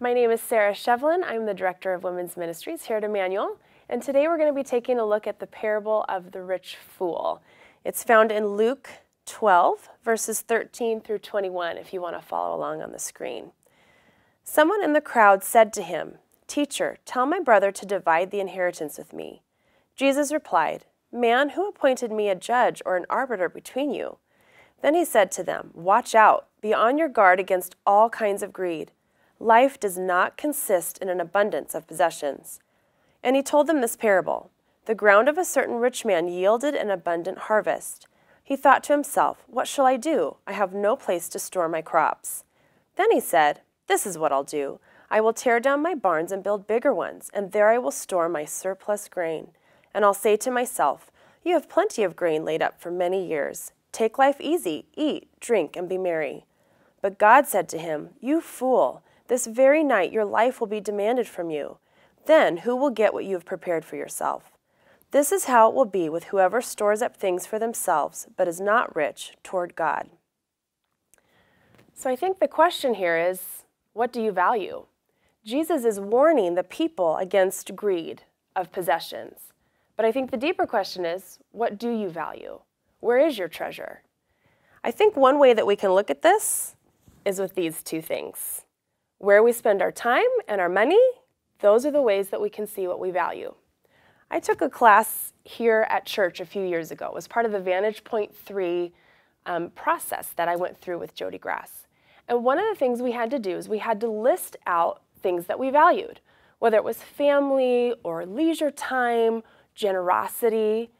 My name is Sarah Shevlin. I'm the Director of Women's Ministries here at Emmanuel, and today we're going to be taking a look at the parable of the rich fool. It's found in Luke 12, verses 13 through 21, if you want to follow along on the screen. Someone in the crowd said to him, "Teacher, tell my brother to divide the inheritance with me." Jesus replied, "Man, who appointed me a judge or an arbiter between you?" Then he said to them, "Watch out, be on your guard against all kinds of greed. Life does not consist in an abundance of possessions." And he told them this parable. The ground of a certain rich man yielded an abundant harvest. He thought to himself, "What shall I do? I have no place to store my crops." Then he said, "This is what I'll do. I will tear down my barns and build bigger ones, and there I will store my surplus grain. And I'll say to myself, you have plenty of grain laid up for many years. Take life easy, eat, drink, and be merry." But God said to him, "You fool, this very night your life will be demanded from you. Then who will get what you have prepared for yourself? This is how it will be with whoever stores up things for themselves, but is not rich toward God." So I think the question here is, what do you value? Jesus is warning the people against greed of possessions. But I think the deeper question is, what do you value? Where is your treasure? I think one way that we can look at this is with these two things. Where we spend our time and our money, those are the ways that we can see what we value. I took a class here at church a few years ago. It was part of the Vantage Point 3 process that I went through with Jody Grass. And one of the things we had to do is we had to list out things that we valued, whether it was family or leisure time, generosity.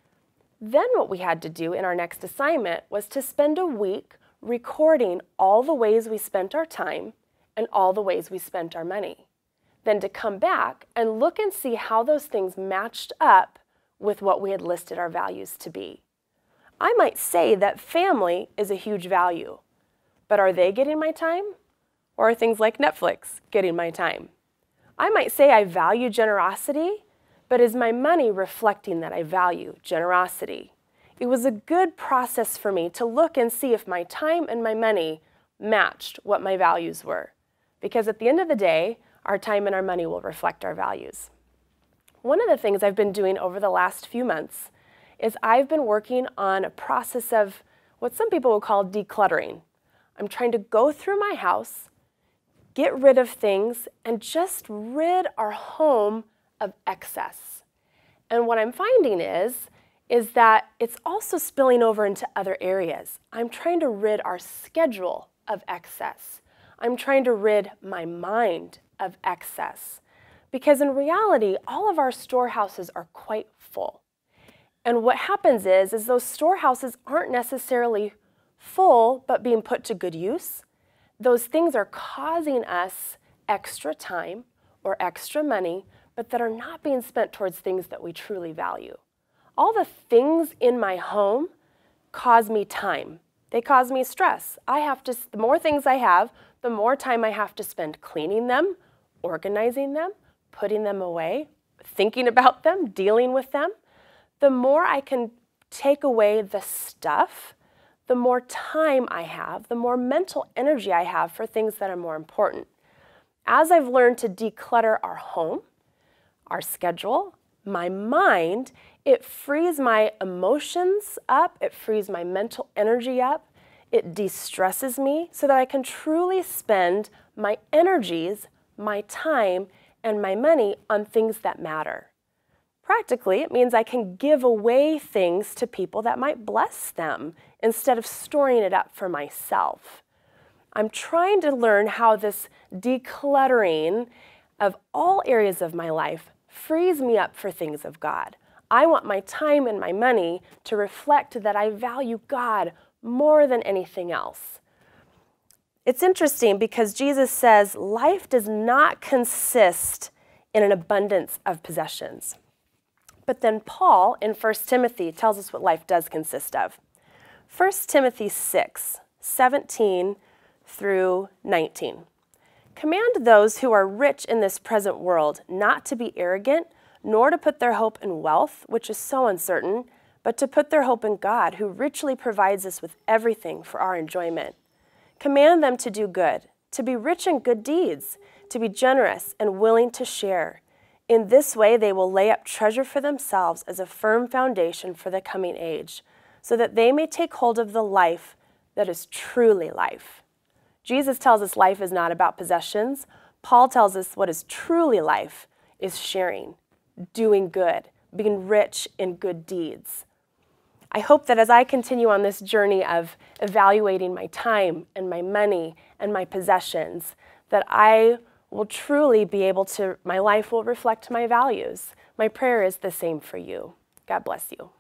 Then what we had to do in our next assignment was to spend a week recording all the ways we spent our time and all the ways we spent our money. Then to come back and look and see how those things matched up with what we had listed our values to be. I might say that family is a huge value, but are they getting my time? Or are things like Netflix getting my time? I might say I value generosity, but is my money reflecting that I value generosity? It was a good process for me to look and see if my time and my money matched what my values were. Because at the end of the day, our time and our money will reflect our values. One of the things I've been doing over the last few months is I've been working on a process of what some people would call decluttering. I'm trying to go through my house, get rid of things, and just rid our home of excess. And what I'm finding is that it's also spilling over into other areas. I'm trying to rid our schedule of excess. I'm trying to rid my mind of excess. Because in reality, all of our storehouses are quite full. And what happens is those storehouses aren't necessarily full, but being put to good use. Those things are causing us extra time or extra money, but that are not being spent towards things that we truly value. All the things in my home cause me time. They cause me stress. The more things I have, the more time I have to spend cleaning them, organizing them, putting them away, thinking about them, dealing with them. The more I can take away the stuff, the more time I have, the more mental energy I have for things that are more important. As I've learned to declutter our home, our schedule, my mind, it frees my emotions up, it frees my mental energy up, it de-stresses me so that I can truly spend my energies, my time, and my money on things that matter. Practically, it means I can give away things to people that might bless them instead of storing it up for myself. I'm trying to learn how this decluttering of all areas of my life frees me up for things of God. I want my time and my money to reflect that I value God more than anything else. It's interesting because Jesus says life does not consist in an abundance of possessions. But then Paul in 1 Timothy tells us what life does consist of. 1 Timothy 6:17 through 19. "Command those who are rich in this present world not to be arrogant, nor to put their hope in wealth, which is so uncertain, but to put their hope in God, who richly provides us with everything for our enjoyment. Command them to do good, to be rich in good deeds, to be generous and willing to share. In this way, they will lay up treasure for themselves as a firm foundation for the coming age, so that they may take hold of the life that is truly life. Jesus tells us life is not about possessions. Paul tells us what is truly life is sharing, doing good, being rich in good deeds. I hope that as I continue on this journey of evaluating my time and my money and my possessions, that I will truly be able to, my life will reflect my values. My prayer is the same for you. God bless you.